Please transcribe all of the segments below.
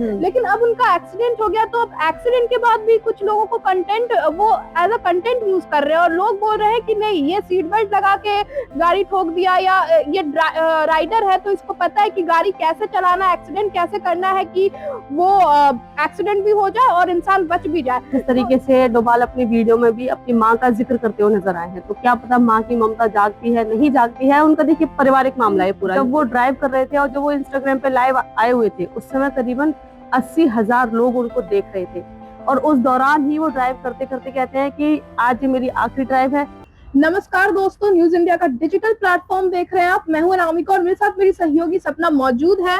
लेकिन अब उनका एक्सीडेंट हो गया, तो अब एक्सीडेंट के बाद भी कुछ लोगों को कंटेंट वो एज अ कंटेंट यूज कर रहे हैं, और लोग बोल रहे हैं कि नहीं, ये सीट बेल्ट लगा के गाड़ी ठोक दिया, या ये राइडर है तो इसको पता है कि गाड़ी कैसे चलाना, एक्सीडेंट कैसे करना है कि वो एक्सीडेंट भी हो जाए और इंसान बच भी जाए। इस तरीके से डोभाल अपनी वीडियो में भी अपनी माँ का जिक्र करते हुए नजर आए हैं। तो क्या पता माँ की ममता जागती है नहीं जागती है, उनका देखिए पारिवारिक मामला है पूरा। जब वो ड्राइव कर रहे थे और जब वो इंस्टाग्राम पे लाइव आए हुए थे, उस समय करीबन 80,000 लोग उनको देख रहे थे, और उस दौरान ही वो ड्राइव करते करते कहते हैं कि आज मेरी आखिरी ड्राइव है। नमस्कार दोस्तों, न्यूज इंडिया का डिजिटल प्लेटफॉर्म देख रहे हैं आप। मैं हूं अनामिका और मेरे साथ मेरी सहयोगी सपना मौजूद है।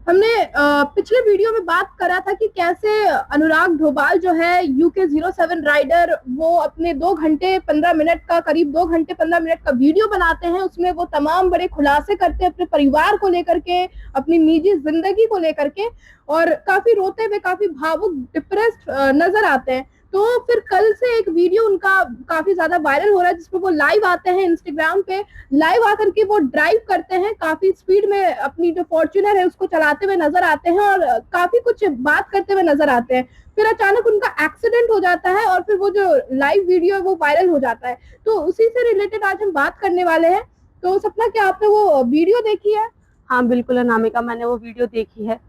हमने पिछले वीडियो में बात करा था कि कैसे अनुराग डोभाल जो है UK07 राइडर, वो अपने 2 घंटे 15 मिनट का, करीब 2 घंटे 15 मिनट का वीडियो बनाते हैं। उसमें वो तमाम बड़े खुलासे करते हैं अपने परिवार को लेकर के, अपनी निजी जिंदगी को लेकर के, और काफी रोते हुए, काफी भावुक, डिप्रेस्ड नजर आते हैं। तो फिर कल से एक वीडियो उनका काफी ज्यादा वायरल हो रहा है, जिसमें वो लाइव आते हैं इंस्टाग्राम पे, लाइव आकर के वो ड्राइव करते हैं, काफी स्पीड में अपनी जो फॉर्च्यूनर है उसको चलाते हुए नजर आते हैं, और काफी कुछ बात करते हुए नजर आते हैं। फिर अचानक उनका एक्सीडेंट हो जाता है, और फिर वो जो लाइव वीडियो है वो वायरल हो जाता है। तो उसी से रिलेटेड आज हम बात करने वाले हैं। तो सपना, क्या आपने वो वीडियो देखी है? हाँ बिल्कुल अनामिका, मैंने वो वीडियो देखी है।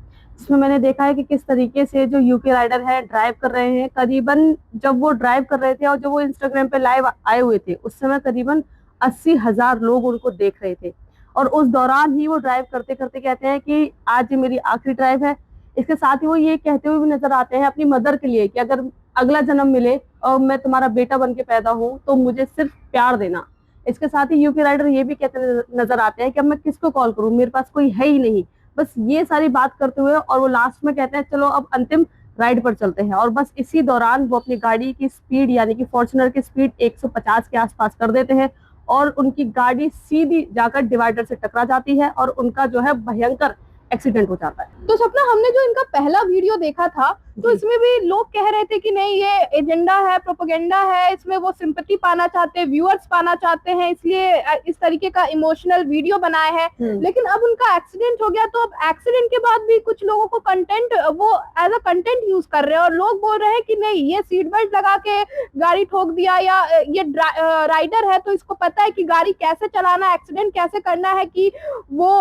इसमें मैंने देखा है कि किस तरीके से जो यूके राइडर है ड्राइव कर रहे हैं। करीबन जब वो ड्राइव कर रहे थे और जब वो इंस्टाग्राम पे लाइव आए हुए थे, उस समय करीबन 80,000 लोग उनको देख रहे थे, और उस दौरान ही वो ड्राइव करते करते कहते हैं कि आज मेरी आखिरी ड्राइव है। इसके साथ ही वो ये कहते हुए भी नजर आते हैं अपनी मदर के लिए कि अगर अगला जन्म मिले और मैं तुम्हारा बेटा बन के पैदा हूँ तो मुझे सिर्फ प्यार देना। इसके साथ ही यूके राइडर ये भी कहते नजर आते हैं कि अब मैं किसको कॉल करूं, मेरे पास कोई है ही नहीं। बस ये सारी बात करते हुए और वो लास्ट में कहते हैं चलो अब अंतिम राइड पर चलते हैं, और बस इसी दौरान वो अपनी गाड़ी की स्पीड यानी कि फॉर्च्यूनर की स्पीड 150 के आसपास कर देते हैं, और उनकी गाड़ी सीधी जाकर डिवाइडर से टकरा जाती है और उनका जो है भयंकर एक्सीडेंट हो जाता है। तो सपना, हमने जो इनका पहला वीडियो देखा था, तो इसमें भी लोग कह रहे थे कि नहीं, ये एजेंडा है, प्रोपेगेंडा है, इसमें वो सिंपैथी पाना चाहते हैं, व्यूअर्स पाना चाहते हैं, इसलिए इस तरीके का इमोशनल वीडियो बनाए हैं। लेकिन अब उनका एक्सीडेंट हो गया, तो अब एक्सीडेंट के बाद भी कुछ लोगों को कंटेंट वो एज अ कंटेंट यूज कर रहे हैं, और लोग बोल रहे हैं कि नहीं, ये सीट बेल्ट लगा के गाड़ी ठोक दिया, या ये राइडर है तो इसको पता है कि गाड़ी कैसे चलाना, एक्सीडेंट कैसे करना है कि वो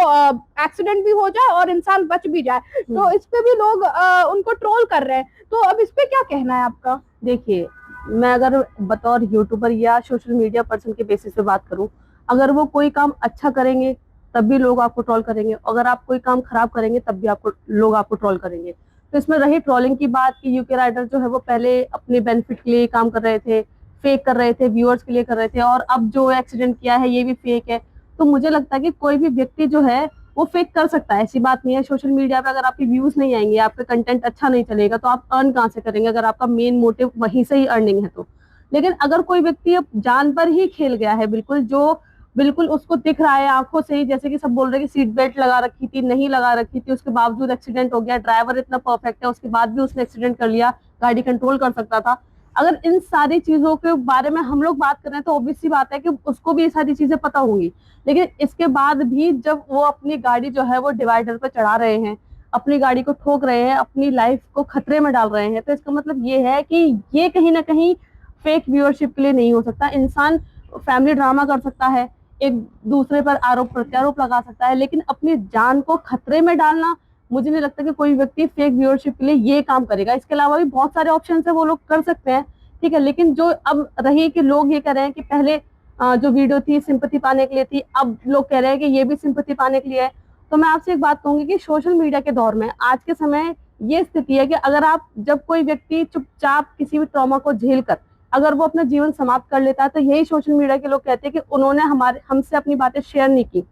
एक्सीडेंट भी हो जाए और इंसान बच भी जाए। तो इस पे भी लोग उनको ट्रोल कर रहे हैं। तो अब इस पे क्या कहना है आपका? देखिए, मैं अगर बतौर यूट्यूबर या सोशल मीडिया पर्सन के बेसिस पे बात करूं, अगर वो कोई काम अच्छा करेंगे तब भी लोग आपको ट्रोल करेंगे, अगर आप कोई काम खराब करेंगे तब भी लोग आपको ट्रोल करेंगे। तो इसमें रही ट्रोलिंग की बात कि यूके राइडर जो है वो पहले अपने बेनिफिट के लिए काम कर रहे थे, फेक कर रहे थे, व्यूअर्स के लिए कर रहे थे, और अब जो एक्सीडेंट किया है ये भी फेक है। तो मुझे लगता है कि कोई भी व्यक्ति जो है वो फेक कर सकता है, ऐसी बात नहीं है। सोशल मीडिया पे अगर आपके व्यूज नहीं आएंगे, आपका कंटेंट अच्छा नहीं चलेगा, तो आप अर्न कहाँ से करेंगे अगर आपका मेन मोटिव वहीं से ही अर्निंग है तो। लेकिन अगर कोई व्यक्ति अब जान पर ही खेल गया है, बिल्कुल उसको दिख रहा है आंखों से ही, जैसे कि सब बोल रहे हैं कि सीट बेल्ट लगा रखी थी, नहीं लगा रखी थी, उसके बावजूद एक्सीडेंट हो गया, ड्राइवर इतना परफेक्ट है उसके बाद भी उसने एक्सीडेंट कर लिया, गाड़ी कंट्रोल कर सकता था। अगर इन सारी चीजों के बारे में हम लोग बात करें तो ऑब्वियस सी बात है कि उसको भी ये सारी चीजें पता होंगी। लेकिन इसके बाद भी जब वो अपनी गाड़ी जो है वो डिवाइडर पर चढ़ा रहे हैं, अपनी गाड़ी को ठोक रहे हैं, अपनी लाइफ को खतरे में डाल रहे हैं, तो इसका मतलब ये है कि ये कहीं ना कहीं फेक व्यूअरशिप के लिए नहीं हो सकता। इंसान फैमिली ड्रामा कर सकता है, एक दूसरे पर आरोप प्रत्यारोप लगा सकता है, लेकिन अपनी जान को खतरे में डालना, मुझे नहीं लगता कि कोई व्यक्ति फेक व्यूअरशिप के लिए ये काम करेगा। इसके अलावा भी बहुत सारे ऑप्शन है, वो लोग कर सकते हैं, ठीक है। लेकिन जो अब रही कि लोग ये कह रहे हैं कि पहले जो वीडियो थी सिंपैथी पाने के लिए थी, अब लोग कह रहे हैं कि ये भी सिंपैथी पाने के लिए है। तो मैं आपसे एक बात कहूंगी कि सोशल मीडिया के दौर में आज के समय ये स्थिति है कि अगर आप, जब कोई व्यक्ति चुपचाप किसी भी ट्रॉमा को झेल कर अगर वो अपना जीवन समाप्त कर लेता है, तो यही सोशल मीडिया के लोग कहते हैं कि उन्होंने हमसे अपनी बातें शेयर नहीं की,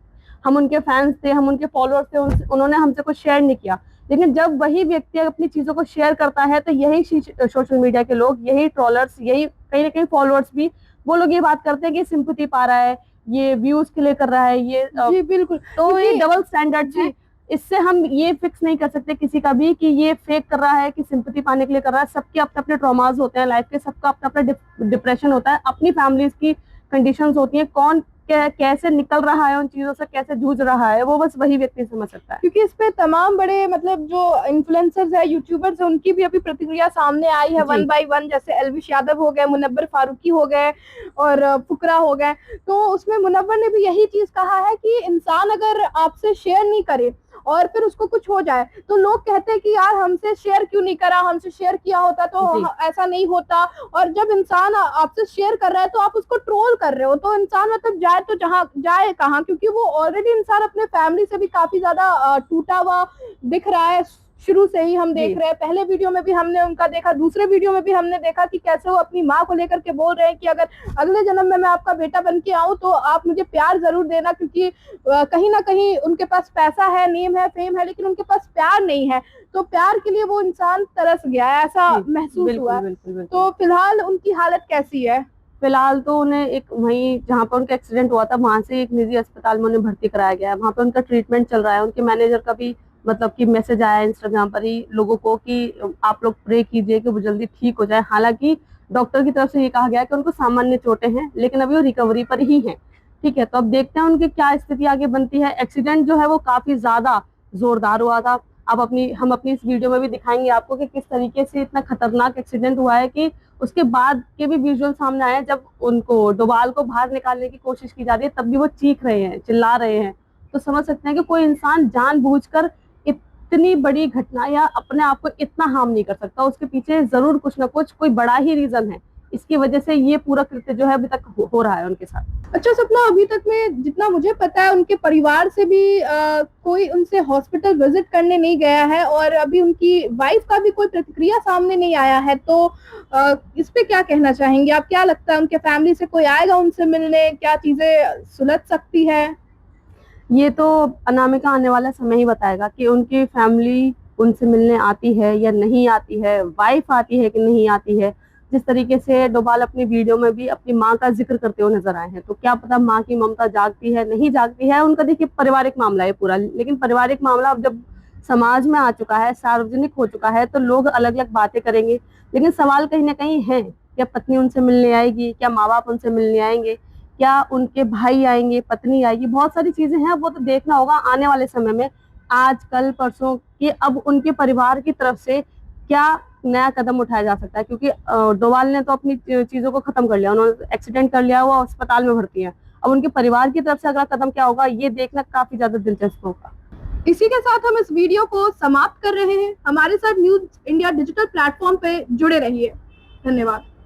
हम उनके फैंस थे, हम उनके फॉलोअर्स थे, उन्होंने हमसे कुछ शेयर नहीं किया। लेकिन जब वही व्यक्ति अपनी चीजों को शेयर करता है तो यही सोशल मीडिया के लोग, यही ट्रोलर्स, यही कहीं ना कहीं फॉलोअर्स भी, वो लोग ये बात करते हैं कि सिंपैथी पा रहा है, ये व्यूज के लिए कर रहा है, ये जी बिल्कुल। तो ये डबल स्टैंडर्ड है। इससे हम ये फिक्स नहीं कर सकते किसी का भी कि ये फेक कर रहा है कि सिंपैथी पाने के लिए कर रहा है। सबके अपने अपने ट्रॉमास होते हैं लाइफ के, सबका अपना अपना डिप्रेशन होता है, अपनी फैमिलीज की कंडीशंस होती हैं, कौन कैसे निकल रहा है, उन चीजों से कैसे जूझ रहा है, वो बस वही व्यक्ति समझ सकता है। क्योंकि इस पे तमाम बड़े मतलब जो इन्फ्लुएंसर्स है, यूट्यूबर्स है, उनकी भी अभी प्रतिक्रिया सामने आई है वन जी बाय वन, जैसे एलविश यादव हो गए, मुनव्वर फारूकी हो गए और फुकरा हो गए। तो उसमें मुनव्वर ने भी यही चीज कहा है कि इंसान अगर आपसे शेयर नहीं करे और फिर उसको कुछ हो जाए तो लोग कहते हैं कि यार हमसे शेयर क्यों नहीं करा, हमसे शेयर किया होता तो जी ऐसा नहीं होता। और जब इंसान आपसे शेयर कर रहा है तो आप उसको ट्रोल कर रहे हो, तो इंसान मतलब जाए तो जहाँ जाए कहाँ, क्योंकि वो ऑलरेडी इंसान अपने फैमिली से भी काफी ज्यादा टूटा हुआ दिख रहा है। शुरू से ही हम जी देख रहे हैं, पहले वीडियो में भी हमने उनका देखा, दूसरे वीडियो में भी हमने देखा कि कैसे वो अपनी माँ को लेकर के बोल रहे हैं कि अगर अगले जन्म में मैं आपका बेटा बन के आऊं तो आप मुझे प्यार जरूर देना, क्योंकि कहीं ना कहीं उनके पास पैसा है, नेम है, फेम है, लेकिन उनके पास प्यार नहीं है। तो प्यार के लिए वो इंसान तरस गया है, ऐसा जी महसूस हुआ बिल्कुल है। बिल्कुल बिल्कुल। तो फिलहाल उनकी हालत कैसी है? फिलहाल तो उन्हें एक वहीं जहाँ पर उनका एक्सीडेंट हुआ था वहां से एक निजी अस्पताल में उन्हें भर्ती कराया गया है, वहां पर उनका ट्रीटमेंट चल रहा है। उनके मैनेजर का भी मतलब कि मैसेज आया है इंस्टाग्राम पर ही लोगों को कि आप लोग प्रे कीजिए कि वो जल्दी ठीक हो जाए। हालांकि डॉक्टर की तरफ से ये कहा गया है कि उनको सामान्य चोटें हैं, लेकिन अभी वो रिकवरी पर ही है। ठीक है, तो अब देखते हैं उनकी क्या स्थिति आगे बनती है। एक्सीडेंट जो है वो काफी ज्यादा जोरदार हुआ था। अब हम अपनी इस वीडियो में भी दिखाएंगे आपको कि किस तरीके से इतना खतरनाक एक्सीडेंट हुआ है कि उसके बाद के भी विजुअल सामने आए, जब उनको डोभाल को बाहर निकालने की कोशिश की जा रही है तब भी वो चीख रहे हैं, चिल्ला रहे हैं। तो समझ सकते हैं कि कोई इंसान जानबूझकर इतनी बड़ी घटना या अपने आप को इतना हार्म नहीं कर सकता, उसके पीछे जरूर कुछ ना कुछ कोई बड़ा ही रीजन है। इसकी वजह से ये पूरा कृत्य जो है अभी तक हो रहा है उनके साथ। अच्छा सपना, अभी तक में जितना मुझे पता है उनके परिवार से भी कोई उनसे हॉस्पिटल विजिट करने नहीं गया है और अभी उनकी वाइफ का भी कोई प्रतिक्रिया सामने नहीं आया है। तो इस पे क्या कहना चाहेंगे आप? क्या लगता है उनके फैमिली से कोई आएगा उनसे मिलने? क्या चीजें सुलझ सकती है? ये तो अनामिका आने वाला समय ही बताएगा कि उनकी फैमिली उनसे मिलने आती है या नहीं आती है, वाइफ आती है कि नहीं आती है। जिस तरीके से डोभाल अपनी वीडियो में भी अपनी माँ का जिक्र करते हुए नजर आए हैं, तो क्या पता माँ की ममता जागती है नहीं जागती है। उनका देखिए पारिवारिक मामला है पूरा, लेकिन पारिवारिक मामला अब जब समाज में आ चुका है, सार्वजनिक हो चुका है, तो लोग अलग अलग बातें करेंगे। लेकिन सवाल कहीं ना कहीं है, क्या पत्नी उनसे मिलने आएगी, क्या माँ बाप उनसे मिलने आएंगे, क्या उनके भाई आएंगे, पत्नी आएगी, बहुत सारी चीजें हैं, वो तो देखना होगा आने वाले समय में। आज कल परसों कि अब उनके परिवार की तरफ से क्या नया कदम उठाया जा सकता है, क्योंकि डोभाल ने तो अपनी चीजों को खत्म कर लिया, उन्होंने एक्सीडेंट कर लिया, वो अस्पताल में भर्ती है। अब उनके परिवार की तरफ से अगला कदम क्या होगा ये देखना काफी ज्यादा दिलचस्प होगा। इसी के साथ हम इस वीडियो को समाप्त कर रहे हैं। हमारे साथ न्यूज इंडिया डिजिटल प्लेटफॉर्म पे जुड़े रहिए। धन्यवाद।